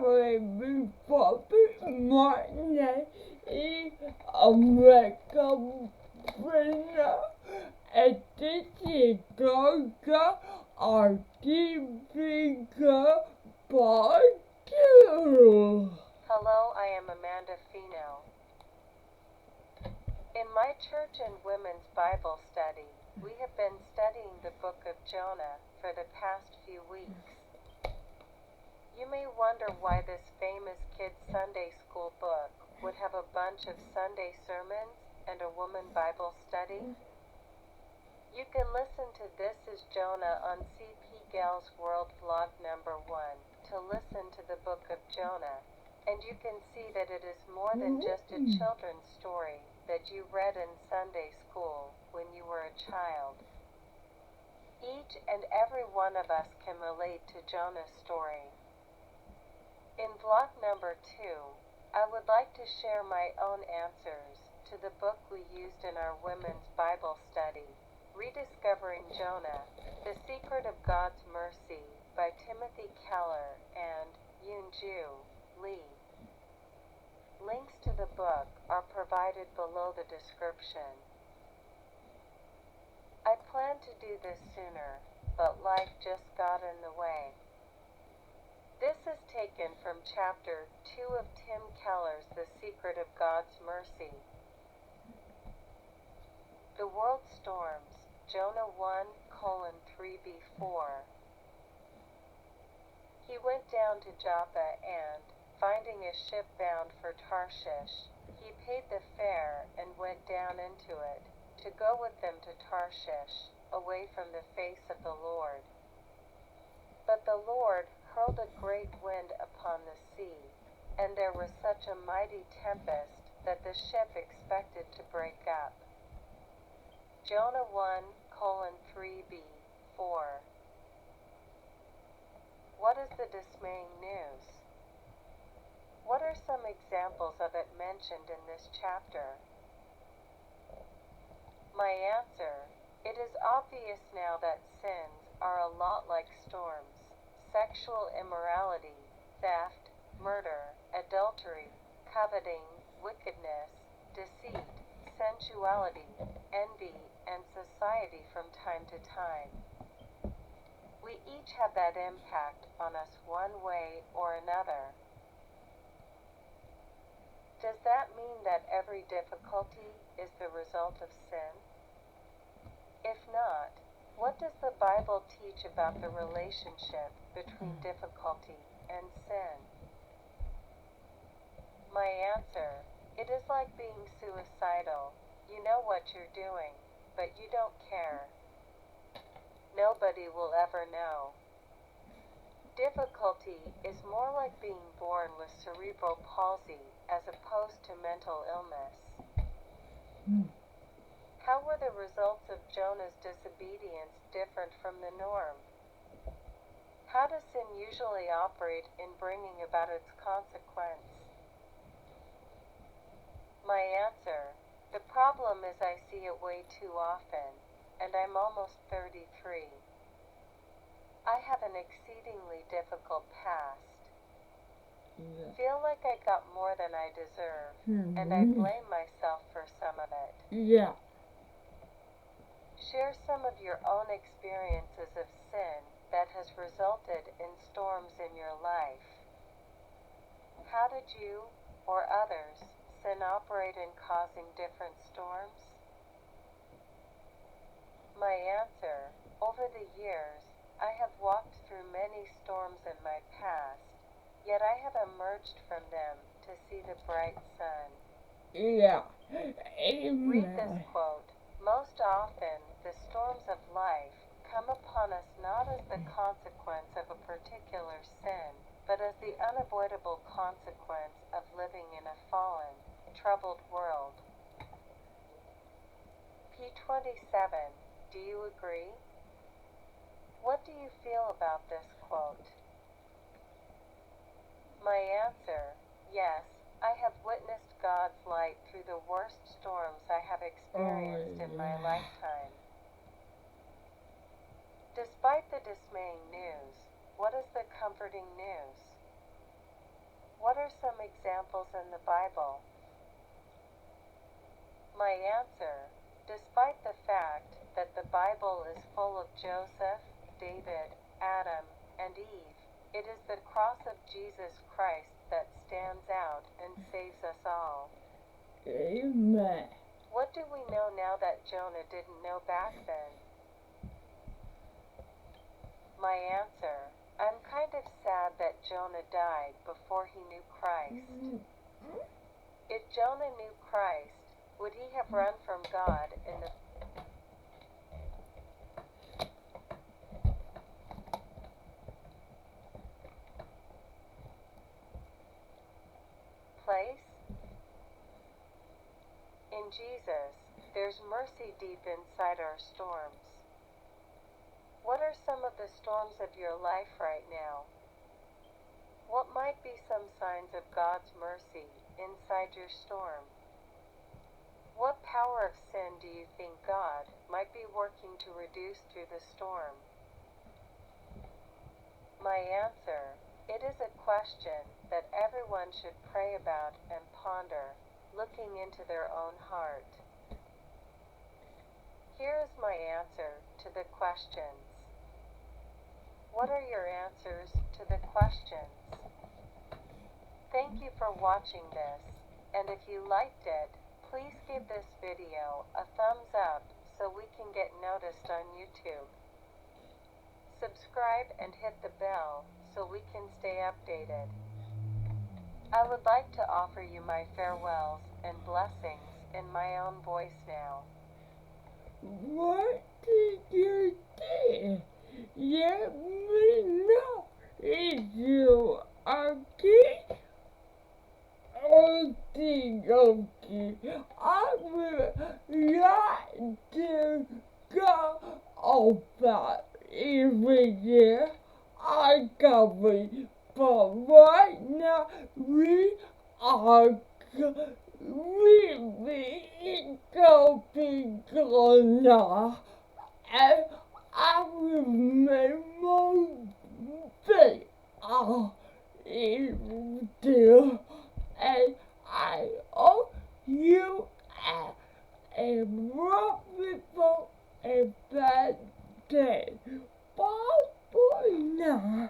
Discovery before Monday is America winner and this is Georgia our TV part 2. Hello, I am Amanda Fino. In my church and women's Bible study, we have been studying the book of Jonah for the past few weeks. You may wonder why this famous kids' Sunday school book would have a bunch of Sunday sermons and a woman Bible study. You can listen to This is Jonah on CP Gal's World Vlog number 1 to listen to the book of Jonah, and you can see that it is more than just a children's story that you read in Sunday school when you were a child. Each and every one of us can relate to Jonah's story. In vlog number 2, I would like to share my own answers to the book we used in our women's Bible study, Rediscovering Jonah, The Secret of God's Mercy by Timothy Keller and Yoon-Ju Lee. Links to the book are provided below the description. I planned to do this sooner, but life just got in the way. This is taken from chapter 2 of Tim Keller's The Secret of God's Mercy. The world storms, Jonah 1:3b4. He went down to Joppa and, finding a ship bound for Tarshish, he paid the fare and went down into it, to go with them to Tarshish, away from the face of the Lord. But the Lord hurled a great wind upon the sea, and there was such a mighty tempest that the ship expected to break up. Jonah 1:3b4. What is the dismaying news? What are some examples of it mentioned in this chapter? My answer: it is obvious now that sins are a lot like storms. Sexual immorality, theft, murder, adultery, coveting, wickedness, deceit, sensuality, envy, and society from time to time. We each have that impact on us one way or another. Does that mean that every difficulty is the result of sin? If not, what does the Bible teach about the relationship between difficulty and sin? My answer: it is like being suicidal. You know what you're doing, but you don't care. Nobody will ever know. Difficulty is more like being born with cerebral palsy as opposed to mental illness. How were the results of Jonah's disobedience different from the norm? How does sin usually operate in bringing about its consequence? My answer: the problem is I see it way too often, and I'm almost 33. I have an exceedingly difficult past. Feel like I got more than I deserve, and I blame myself for some of it. Share some of your own experiences of sin that has resulted in storms in your life. How did you, or others, sin operate in causing different storms? My answer: over the years, I have walked through many storms in my past, yet I have emerged from them to see the bright sun. Amen. Read this quote: most often, the storms of life come upon us not as the consequence of a particular sin, but as the unavoidable consequence of living in a fallen, troubled world. P27, do you agree? What do you feel about this quote? My answer: yes, I have witnessed God's light through the worst storms I have experienced in my lifetime. Despite the dismaying news, what is the comforting news? What are some examples in the Bible? My answer: despite the fact that the Bible is full of Joseph, David, Adam, and Eve, it is the cross of Jesus Christ that stands out and saves us all. Amen. What do we know now that Jonah didn't know back then? My answer: I'm kind of sad that Jonah died before he knew Christ. If Jonah knew Christ, would he have run from God in the place? In Jesus, there's mercy deep inside our storms. What are some of the storms of your life right now? What might be some signs of God's mercy inside your storm? What power of sin do you think God might be working to reduce through the storm? My answer: it is a question that everyone should pray about and ponder, looking into their own heart. Here is my answer to the questions. What are your answers to the questions? Thank you for watching this, and if you liked it, please give this video a thumbs up so we can get noticed on YouTube. Subscribe and hit the bell so we can stay updated. I would like to offer you my farewells and blessings in my own voice now. What did you do? Let me know if you are okay. Okay. I would like to go over every year. I covered, but right now we are really going now. And I remember they are still, and I owe you a wonderful and bad day. Bye for now.